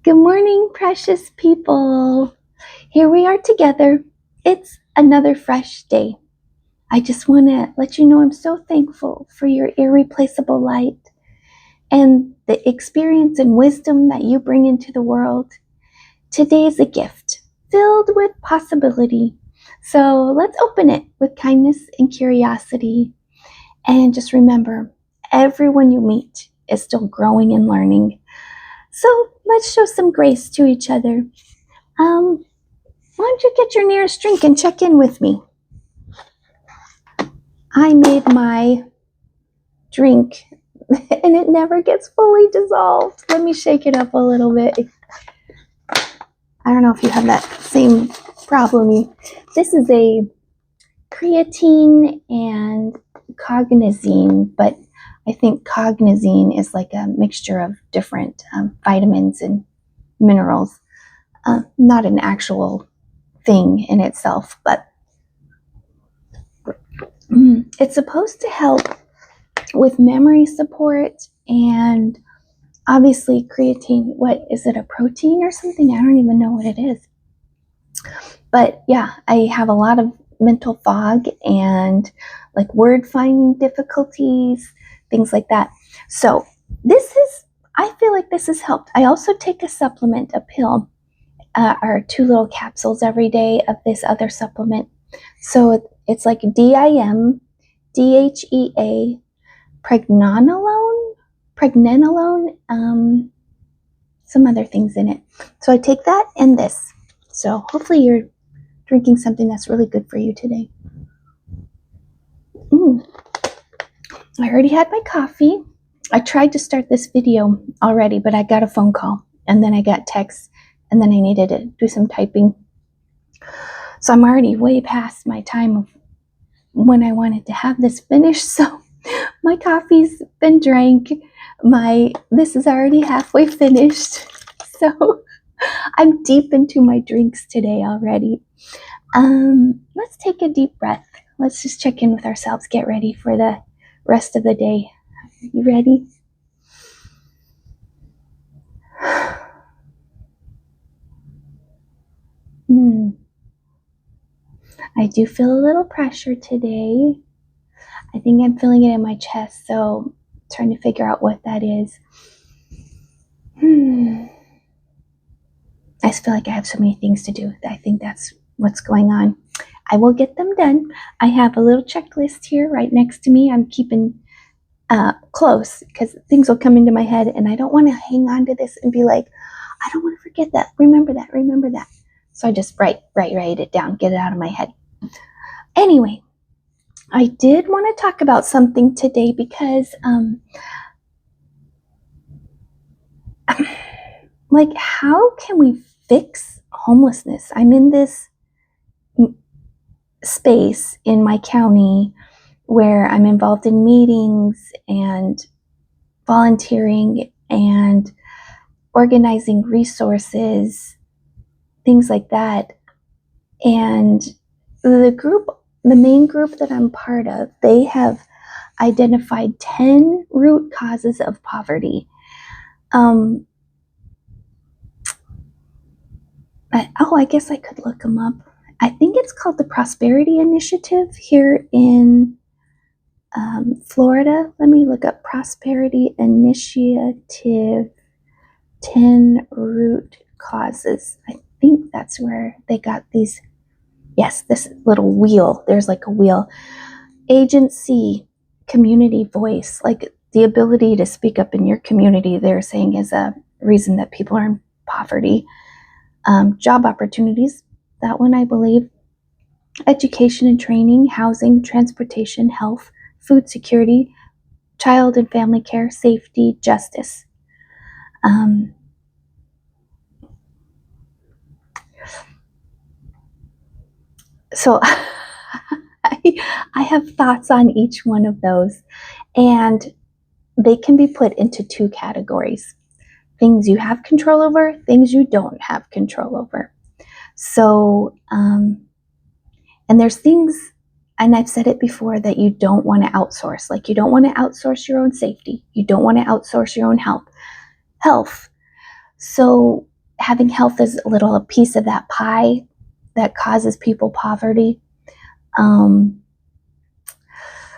Good morning, precious people. Here we are together. It's another fresh day. I just want to let you know I'm so thankful for your irreplaceable light and the experience and wisdom that you bring into the world. Today is a gift filled with possibility. So let's open it with kindness and curiosity. And just remember, everyone you meet is still growing and learning. So let's show some grace to each other. Why don't you get your nearest drink and check in with me? I made my drink and it never gets fully dissolved. Let me shake it up a little bit. I don't know if you have that same problem. This is a creatine and cognizine, but I think cognizine is like a mixture of different vitamins and minerals, not an actual thing in itself, but it's supposed to help with memory support and obviously creatine. What is it, a protein or something? I don't even know what it is. But yeah, I have a lot of mental fog and like word finding difficulties, things like that. So I feel like this has helped. I also take a supplement, a pill, or 2 little capsules every day of this other supplement. So it's like DIM, DHEA, pregnenolone, some other things in it. So I take that and this. So hopefully you're drinking something that's really good for you today. I already had my coffee. I tried to start this video already, but I got a phone call and then I got texts and then I needed to do some typing. So I'm already way past my time of when I wanted to have this finished. So my coffee's been drank. This is already halfway finished. So I'm deep into my drinks today already. Let's take a deep breath. Let's just check in with ourselves, get ready for the rest of the day. You ready? I do feel a little pressure today. I think I'm feeling it in my chest, so I'm trying to figure out what that is. I just feel like I have so many things to do. I think that's what's going on. I will get them done. I have a little checklist here right next to me. I'm keeping close because things will come into my head and I don't want to hang on to this and be like, I don't want to forget that. Remember that. So I just write it down, get it out of my head. Anyway, I did want to talk about something today because like, how can we fix homelessness? I'm in this space in my county where I'm involved in meetings and volunteering and organizing resources, things like that. And the main group that I'm part of, they have identified 10 root causes of poverty. I guess I could look them up. I think it's called the Prosperity Initiative here in Florida. Let me look up Prosperity Initiative 10 root causes. I think that's where they got these. Yes, this little wheel. There's like a wheel. Agency, community voice, like the ability to speak up in your community, they're saying is a reason that people are in poverty. Job opportunities, that one I believe. Education and training, housing, transportation, health, food security, child and family care, safety, justice. So I have thoughts on each one of those, and they can be put into 2 categories. Things you have control over, things you don't have control over. So, and there's things, and I've said it before, that you don't want to outsource. Like, you don't want to outsource your own safety. You don't want to outsource your own health. health. So having health is a little a piece of that pie that causes people poverty.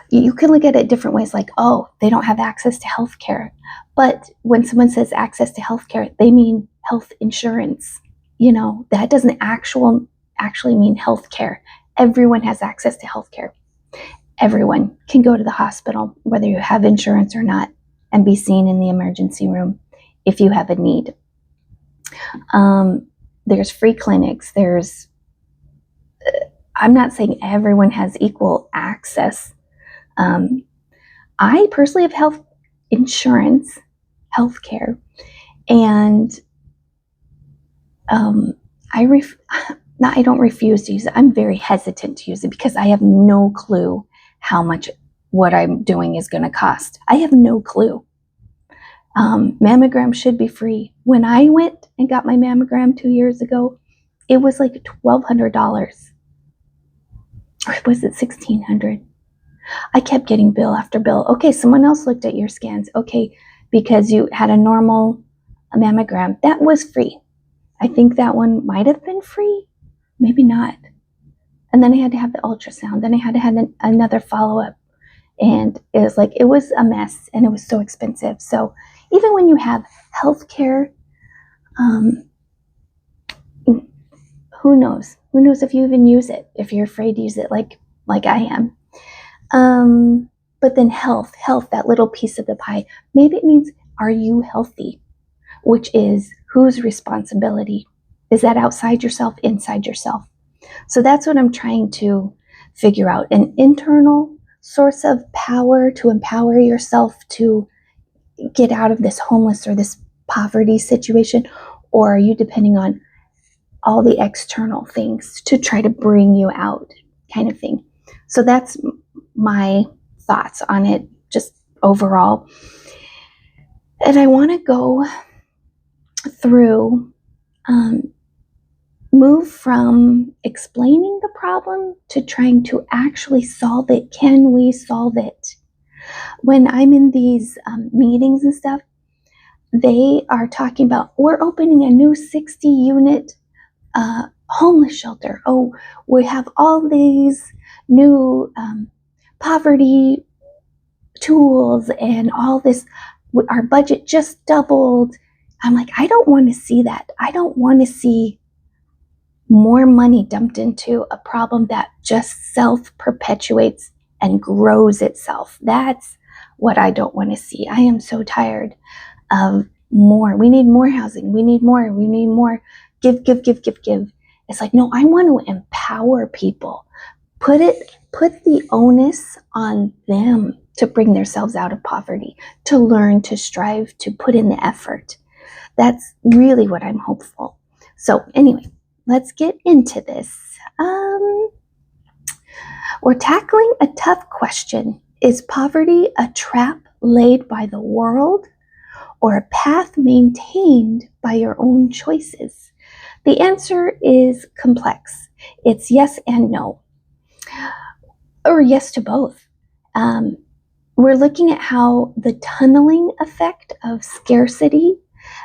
You can look at it different ways, like, oh, they don't have access to health care. But when someone says access to health care, they mean health insurance. That doesn't actually mean health care. Everyone has access to health care. Everyone can go to the hospital, whether you have insurance or not, and be seen in the emergency room if you have a need. There's free clinics. I'm not saying everyone has equal access. I personally have health insurance, health care, and I don't refuse to use it. I'm very hesitant to use it because I have no clue how much what I'm doing is going to cost. I have no clue. Mammogram should be free. When I went and got my mammogram 2 years ago, it was like $1,200. Or was it $1,600? I kept getting bill after bill. Okay, someone else looked at your scans. Okay, because you had a normal mammogram. That was free. I think that one might have been free. Maybe not. And then I had to have the ultrasound. Then I had to have another follow-up. And it was a mess, and it was so expensive. So even when you have health care, who knows? Who knows if you even use it, if you're afraid to use it like I am. But then health, that little piece of the pie, maybe it means, are you healthy? Which is whose responsibility? Is that outside yourself, inside yourself? So that's what I'm trying to figure out. An internal source of power to empower yourself to get out of this homeless or this poverty situation, or are you depending on all the external things to try to bring you out, kind of thing? So that's my thoughts on it, just overall. And I want to go through, move from explaining the problem to trying to actually solve it. Can we solve it? When I'm in these meetings and stuff, they are talking about, we're opening a new 60-unit homeless shelter. Oh, we have all these new poverty tools and all this. Our budget just doubled. I'm like, I don't want to see that. I don't want to see more money dumped into a problem that just self-perpetuates and grows itself. That's what I don't want to see. I am so tired of more. We need more housing. We need more. We need more. Give. It's like, no, I want to empower people. Put the onus on them to bring themselves out of poverty, to learn, to strive, to put in the effort. That's really what I'm hopeful. So anyway, let's get into this. We're tackling a tough question. Is poverty a trap laid by the world or a path maintained by your own choices? The answer is complex. It's yes and no, or yes to both. We're looking at how the tunneling effect of scarcity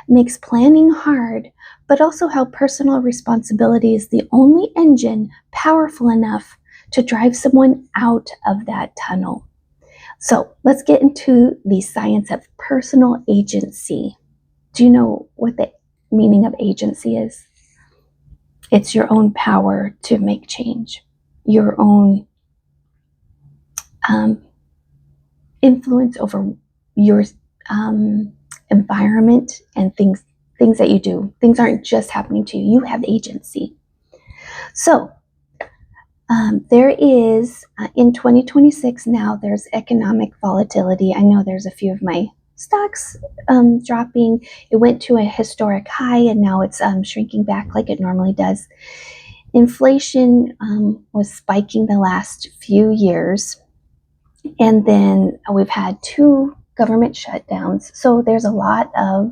makes planning hard, but also how personal responsibility is the only engine powerful enough to drive someone out of that tunnel. So let's get into the science of personal agency. Do you know what the meaning of agency is? It's your own power to make change, your own influence over your environment and things that you do. Things aren't just happening to you. You have agency. So there is, in 2026 now, there's economic volatility. I know there's a few of my stocks dropping. It went to a historic high, and now it's shrinking back like it normally does. Inflation was spiking the last few years, and then we've had 2 government shutdowns. So there's a lot of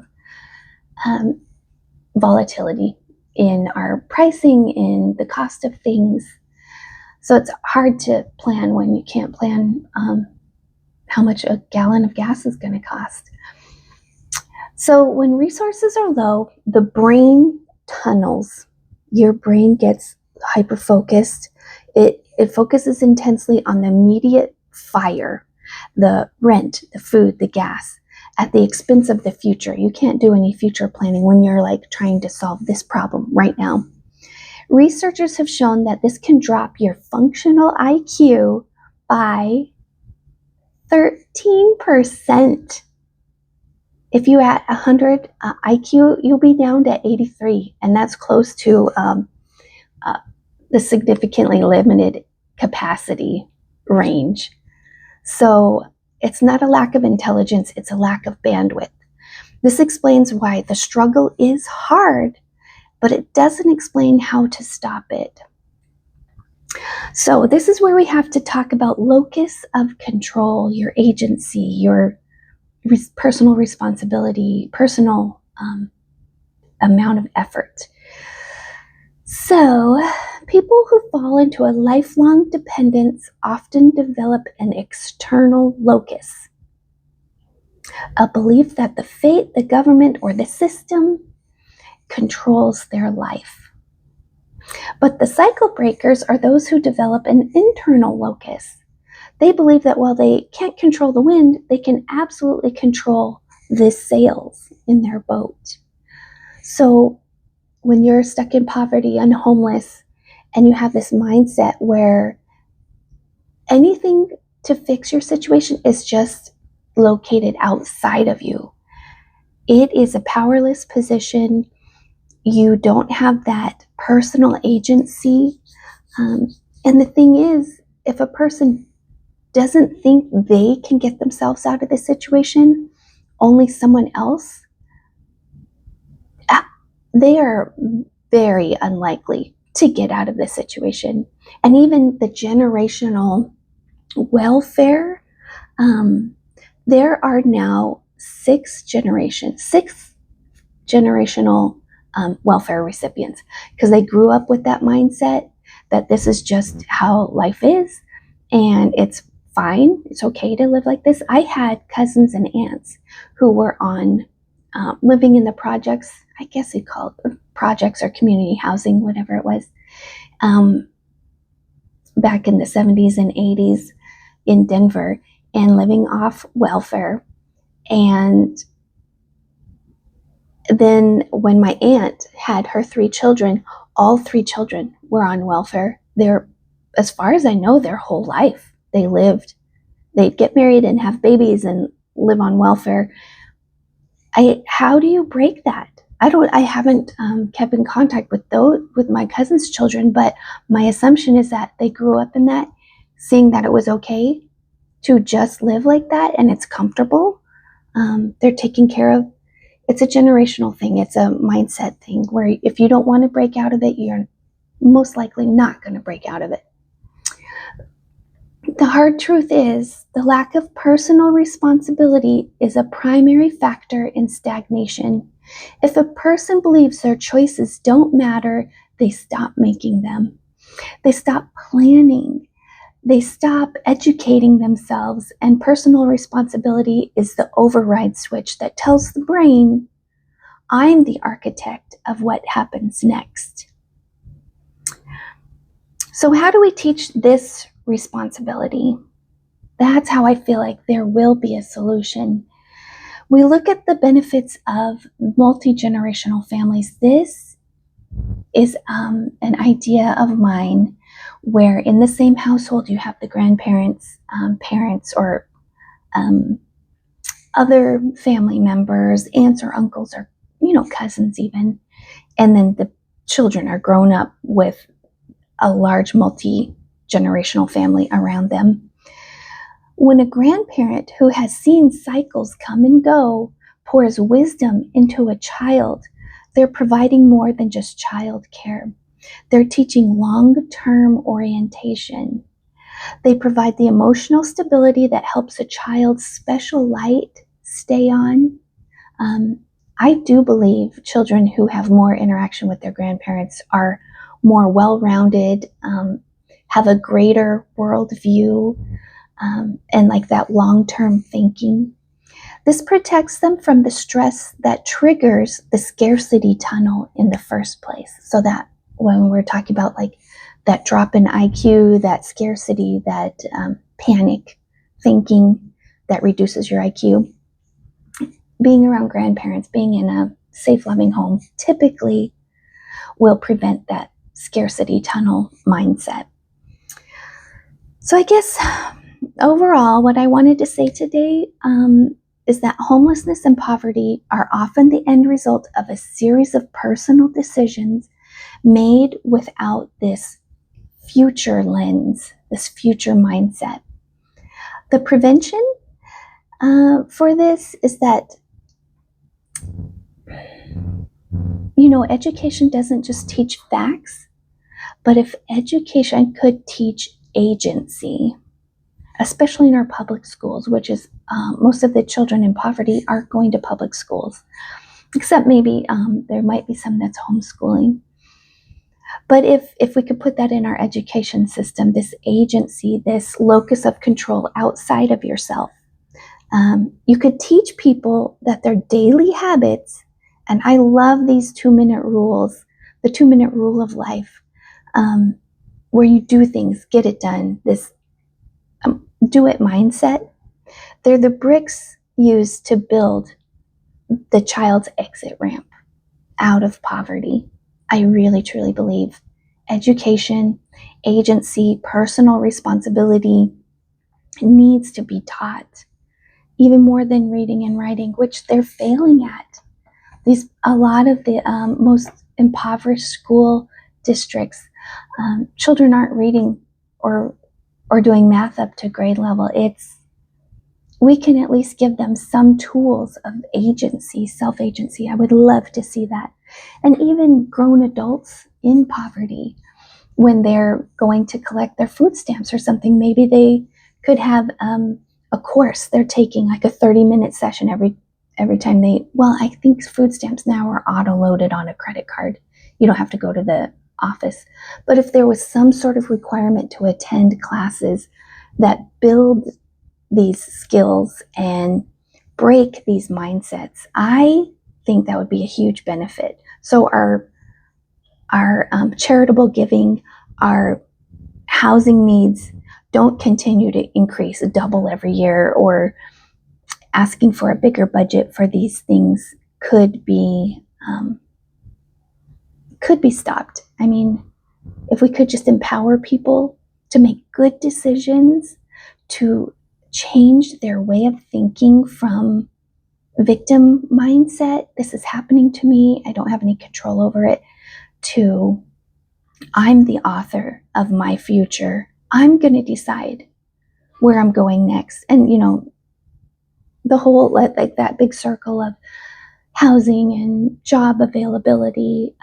volatility in our pricing, in the cost of things. So it's hard to plan when you can't plan how much a gallon of gas is going to cost. So when resources are low, the brain tunnels. Your brain gets hyper focused. It focuses intensely on the immediate fire, the rent, the food, the gas, at the expense of the future. You can't do any future planning when you're like trying to solve this problem right now. Researchers have shown that this can drop your functional IQ by 13%. If you at 100 IQ, you'll be down to 83, and that's close to the significantly limited capacity range. So it's not a lack of intelligence, it's a lack of bandwidth. This explains why the struggle is hard, but it doesn't explain how to stop it. So this is where we have to talk about locus of control, your agency, your personal responsibility, personal amount of effort. So people who fall into a lifelong dependence often develop an external locus, a belief that the fate, the government, or the system controls their life. But the cycle breakers are those who develop an internal locus. They believe that while they can't control the wind, they can absolutely control the sails in their boat. So when you're stuck in poverty and homeless, and you have this mindset where anything to fix your situation is just located outside of you, it is a powerless position. You don't have that personal agency. And the thing is, if a person doesn't think they can get themselves out of this situation, only someone else, they are very unlikely to get out of this situation. And even the generational welfare, there are now six generational welfare recipients, because they grew up with that mindset that this is just how life is and it's fine, it's okay to live like this. I had cousins and aunts who were on living in the projects, I guess they called projects or community housing, whatever it was, back in the 70s and 80s in Denver, and living off welfare. And then when my aunt had her 3 children, all 3 children were on welfare. They're, as far as I know, their whole life they'd get married and have babies and live on welfare. How do you break that? I haven't kept in contact with my cousin's children, but my assumption is that they grew up in that, seeing that it was okay to just live like that and it's comfortable. They're taken care of. It's a generational thing. It's a mindset thing where if you don't want to break out of it, you're most likely not going to break out of it. The hard truth is the lack of personal responsibility is a primary factor in stagnation. If a person believes their choices don't matter, they stop making them. They stop planning. They stop educating themselves, and personal responsibility is the override switch that tells the brain, I'm the architect of what happens next. So how do we teach this responsibility? That's how I feel like there will be a solution. We look at the benefits of multi-generational families. This is an idea of mine where in the same household you have the grandparents, parents, or other family members, aunts or uncles, or cousins even, and then the children are grown up with a large multi-generational family around them. When a grandparent who has seen cycles come and go pours wisdom into a child, they're providing more than just child care. They're teaching long-term orientation. They provide the emotional stability that helps a child's special light stay on. I do believe children who have more interaction with their grandparents are more well-rounded, have a greater worldview, and like that long-term thinking. This protects them from the stress that triggers the scarcity tunnel in the first place. So that when we're talking about like that drop in IQ, that scarcity, that panic thinking that reduces your IQ, being around grandparents, being in a safe, loving home typically will prevent that scarcity tunnel mindset. So I guess overall, what I wanted to say today is that homelessness and poverty are often the end result of a series of personal decisions made without this future lens, this future mindset. The prevention for this is that, education doesn't just teach facts, but if education could teach agency, especially in our public schools, which is most of the children in poverty are going to public schools, except maybe there might be some that's homeschooling. But if we could put that in our education system, this agency, this locus of control outside of yourself, you could teach people that their daily habits, and I love these 2-minute rules, the 2-minute rule of life, where you do things, get it done, this do it mindset. They're the bricks used to build the child's exit ramp out of poverty. I really, truly believe education, agency, personal responsibility needs to be taught, even more than reading and writing, which they're failing at. A lot of the most impoverished school districts, children aren't reading or doing math up to grade level. We can at least give them some tools of agency, self-agency. I would love to see that. And even grown adults in poverty, when they're going to collect their food stamps or something, maybe they could have a course they're taking, like a 30-minute session every time I think food stamps now are auto-loaded on a credit card. You don't have to go to the office. But if there was some sort of requirement to attend classes that build these skills and break these mindsets, I think that would be a huge benefit. So our charitable giving, our housing needs don't continue to increase, double every year, or asking for a bigger budget for these things could be stopped. I mean, if we could just empower people to make good decisions, to change their way of thinking from victim mindset, this is happening to me, I don't have any control over it, to I'm the author of my future. I'm going to decide where I'm going next. And, the whole, like that big circle of housing and job availability,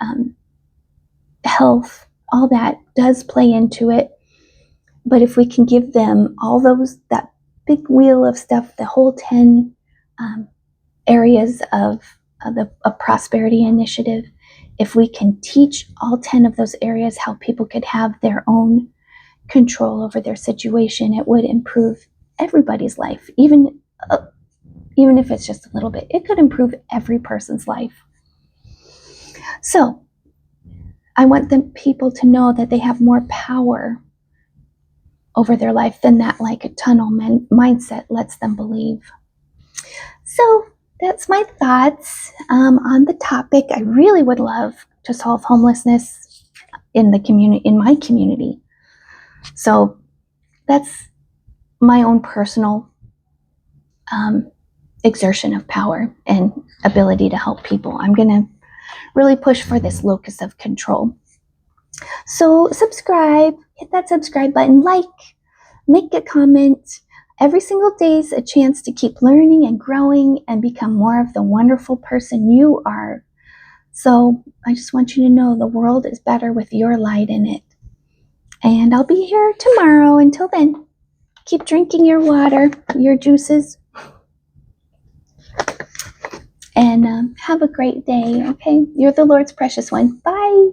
health, all that does play into it. But if we can give them all that big wheel of stuff, the whole 10 areas of a prosperity initiative, if we can teach all 10 of those areas how people could have their own control over their situation, it would improve everybody's life, even if it's just a little bit. It could improve every person's life. So I want people to know that they have more power over their life than that like a tunnel mindset lets them believe. So that's my thoughts on the topic. I really would love to solve homelessness in my community. So that's my own personal exertion of power and ability to help people. I'm going to really push for this locus of control. So subscribe, hit that subscribe button, make a comment. Every single day is a chance to keep learning and growing and become more of the wonderful person you are. So I just want you to know the world is better with your light in it. And I'll be here tomorrow. Until then, keep drinking your water, your juices, and have a great day, okay? You're the Lord's precious one. Bye.